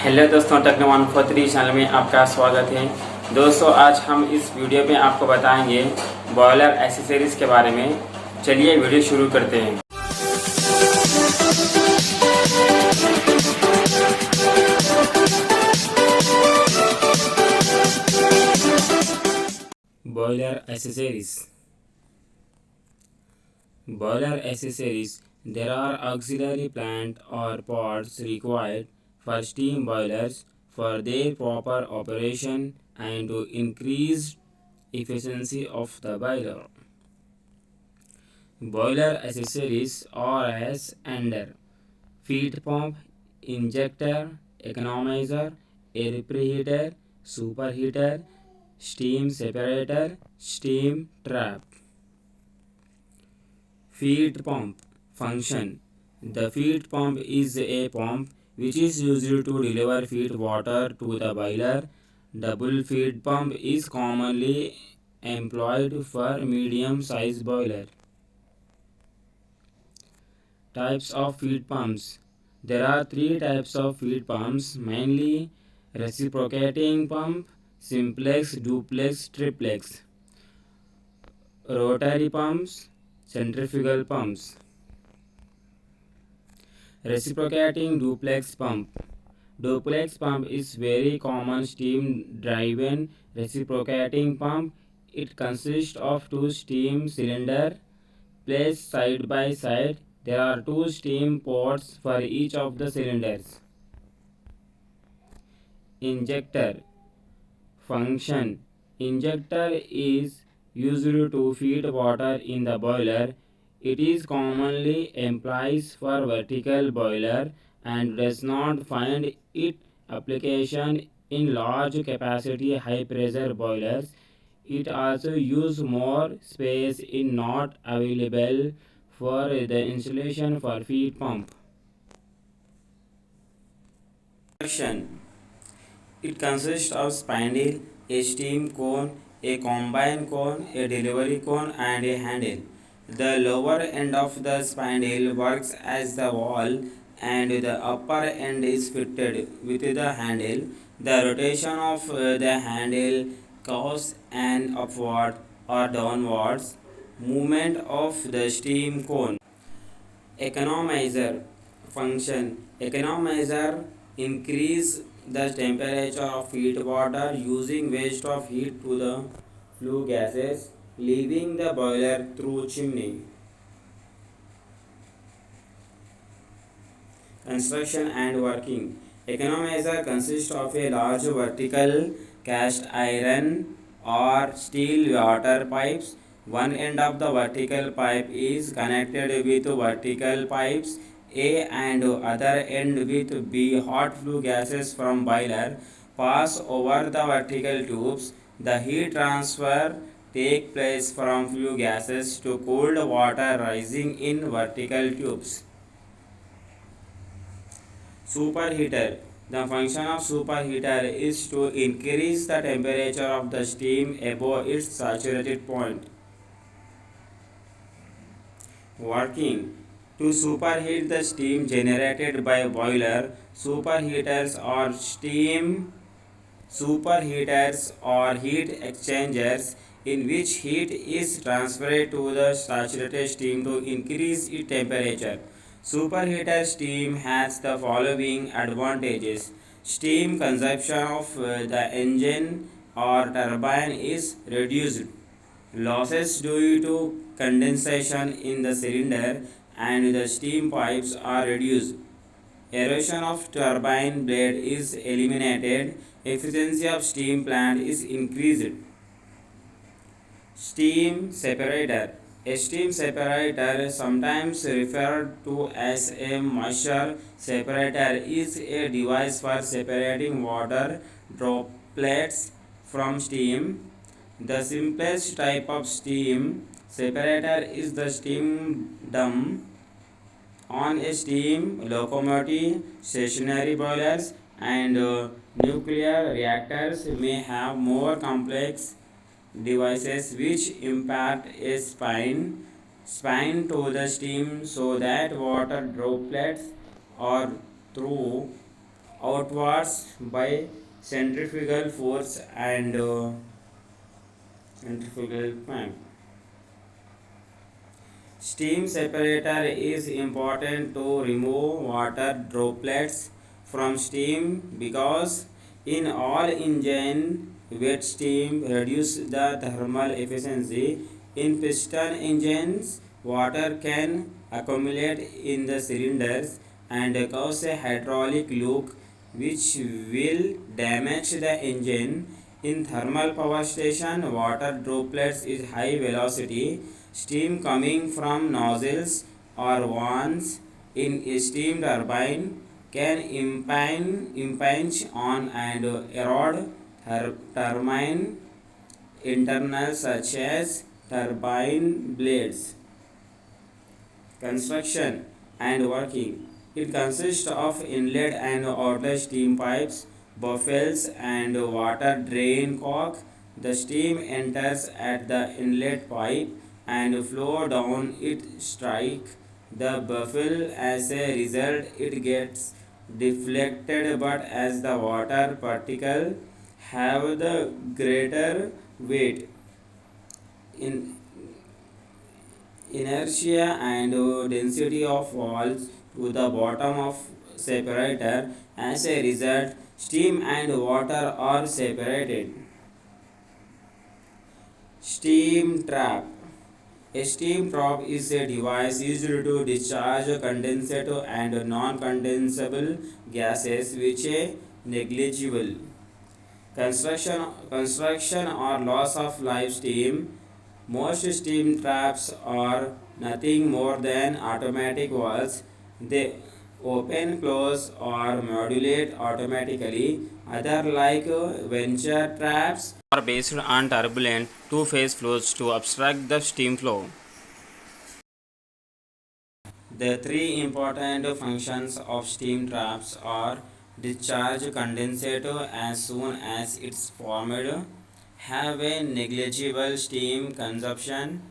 Hello दोस्तों, techno 143 channel में आपका स्वागत है। दोस्तों, आज हम इस वीडियो में आपको बताएंगे बॉयलर एक्सेसरीज के बारे में। चलिए वीडियो शुरू करते हैं। Boiler accessories. Boiler accessories. There are auxiliary plant or parts required for steam boilers for their proper operation and to increase efficiency of the boiler. Boiler accessories are as under: feed pump, injector, economizer, air preheater, superheater, steam separator, steam trap. Feed pump function. The feed pump is a pump which is used to deliver feed water to the boiler. Double feed pump is commonly employed for medium size boiler. Types of feed pumps. There are three types of feed pumps, mainly: reciprocating pump, simplex, duplex, triplex; rotary pumps, centrifugal pumps. Reciprocating duplex pump. Duplex pump is very common steam driven reciprocating pump. It consists of two steam cylinders placed side by side. There are two steam ports for each of the cylinders. Injector function. Injector is used to feed water in the boiler. It is commonly employed for vertical boiler and does not find its application in large capacity high pressure boilers. It also uses more space in not available for the installation for feed pump. Construction. It consists of spindle, a steam cone, a combine cone, a delivery cone, and a handle. The lower end of the spindle works as the wall, and the upper end is fitted with the handle. The rotation of the handle causes an upward or downwards movement of the steam cone. Economizer function. Economizer increase the temperature of feed water using waste of heat to the flue gases leaving the boiler through chimney. Construction and working. Economizer consists of a large vertical cast iron or steel water pipes. One end of the vertical pipe is connected with vertical pipes A and other end with B. Hot flue gases from boiler pass over the vertical tubes. The heat transfer take place from flue gases to cooled water rising in vertical tubes. Superheater. The function of superheater is to increase the temperature of the steam above its saturated point. Working. To superheat the steam generated by boiler, superheaters or heat exchangers in which heat is transferred to the saturated steam to increase its temperature. Superheater steam has the following advantages. Steam consumption of the engine or turbine is reduced. Losses due to condensation in the cylinder and the steam pipes are reduced. Erosion of turbine blade is eliminated. Efficiency of steam plant is increased. Steam separator. A steam separator, sometimes referred to as a moisture separator, is a device for separating water droplets from steam. The simplest type of steam separator is the steam drum on a steam locomotive. Stationary boilers and nuclear reactors may have more complex devices which impart a spine to the steam so that water droplets are through outwards by centrifugal force and centrifugal pump. Steam separator is important to remove water droplets from steam because in all engine wet steam reduce the thermal efficiency. In piston engines, water can accumulate in the cylinders and cause a hydraulic leak which will damage the engine. In thermal power station, water droplets is high velocity steam coming from nozzles or wands in a steam turbine can impinge on and erode turbine internals such as turbine blades. Construction and working. It consists of inlet and outlet steam pipes, buffels and water drain cock. The steam enters at the inlet pipe and flow down it strike the buffel. As a result, it gets deflected, but as the water particle have the greater weight in inertia and density of falls to the bottom of separator. As a result, steam and water are separated. Steam trap. A steam trap is a device used to discharge condensate and non-condensable gases which are negligible. Construction or loss of live steam. Most steam traps are nothing more than automatic valves. They open, close, or modulate automatically. Other like venture traps are based on turbulent two-phase flows to obstruct the steam flow. The three important functions of steam traps are discharge condensate as soon as it's formed, have a negligible steam consumption,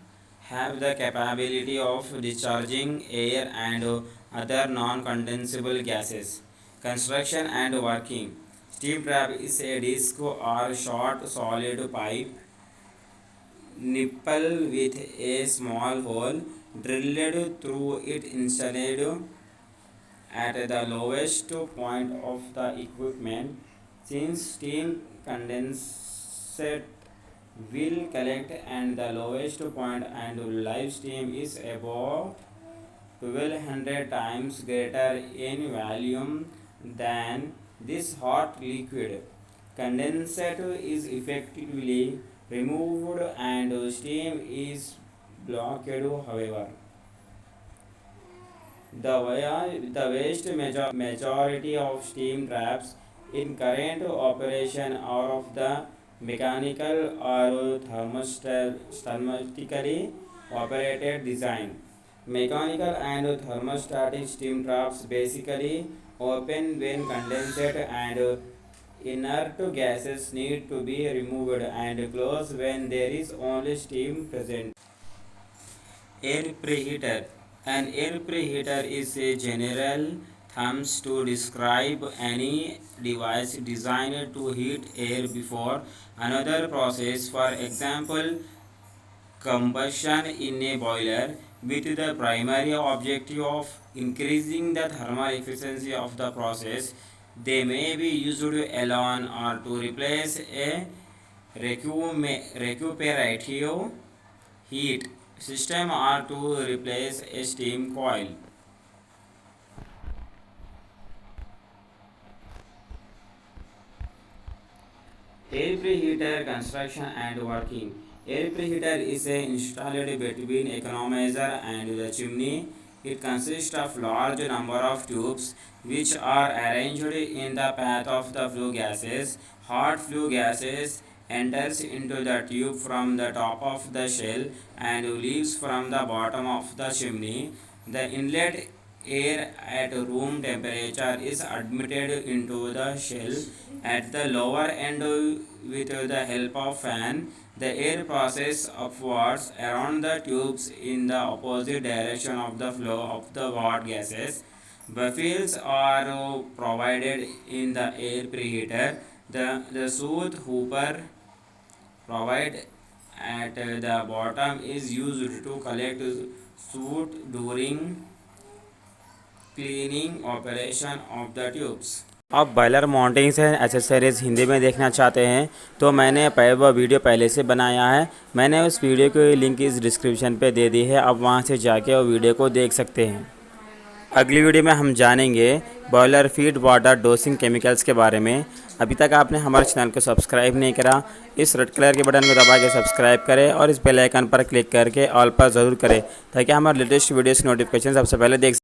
have the capability of discharging air and other non-condensable gases. Construction and working. Steam trap is a disc or short solid pipe nipple with a small hole drilled through it installed at the lowest point of the equipment. Since steam condensate will collect and the lowest point and live steam is about 1200 times greater in volume than this hot liquid, condensate is effectively removed and steam is blocked. However, the vast majority of steam traps in current operation are of the mechanical or thermostatically operated design. Mechanical and thermostatic steam traps basically open when condensate and inert gases need to be removed and close when there is only steam present. Air preheater. An air preheater is a general term to describe any device designed to heat air before another process. For example, combustion in a boiler with the primary objective of increasing the thermal efficiency of the process. They may be used alone or to replace a recuperative heat system or to replace a steam coil. Air preheater construction and working. Air preheater is installed between economizer and the chimney. It consists of large number of tubes which are arranged in the path of the flue gases. Hot flue gases enters into the tube from the top of the shell and leaves from the bottom of the chimney. The inlet air at room temperature is admitted into the shell at the lower end with the help of fan. The air passes upwards around the tubes in the opposite direction of the flow of the hot gases. Baffles are provided in the air preheater. The soot hooper provided at the bottom is used to collect soot during cleaning operation of the tubes. अब boiler mountings and accessories Hindi में देखना चाहते हैं तो मैंने वह video पहले से बनाया है। मैंने उस वीडियो की लिंक इस डिस्क्रिप्शन पे दे दी है, आप वहां से जाके वो वीडियो को देख सकते हैं। अगली वीडियो में हम जानेंगे बॉयलर फीड वाटर डोसिंग केमिकल्स के बारे में। अभी तक आपने हमारे चैनल को सब्सक्राइब नहीं करा, इस रेड कलर के बटन को दबा के सब्सक्राइब करें और इस बेल आइकन पर क्लिक करके ऑल पर ज़रूर करें ताकि हमारे लेटेस्ट वीडियोस की नोटिफिकेशन सबसे पहले देख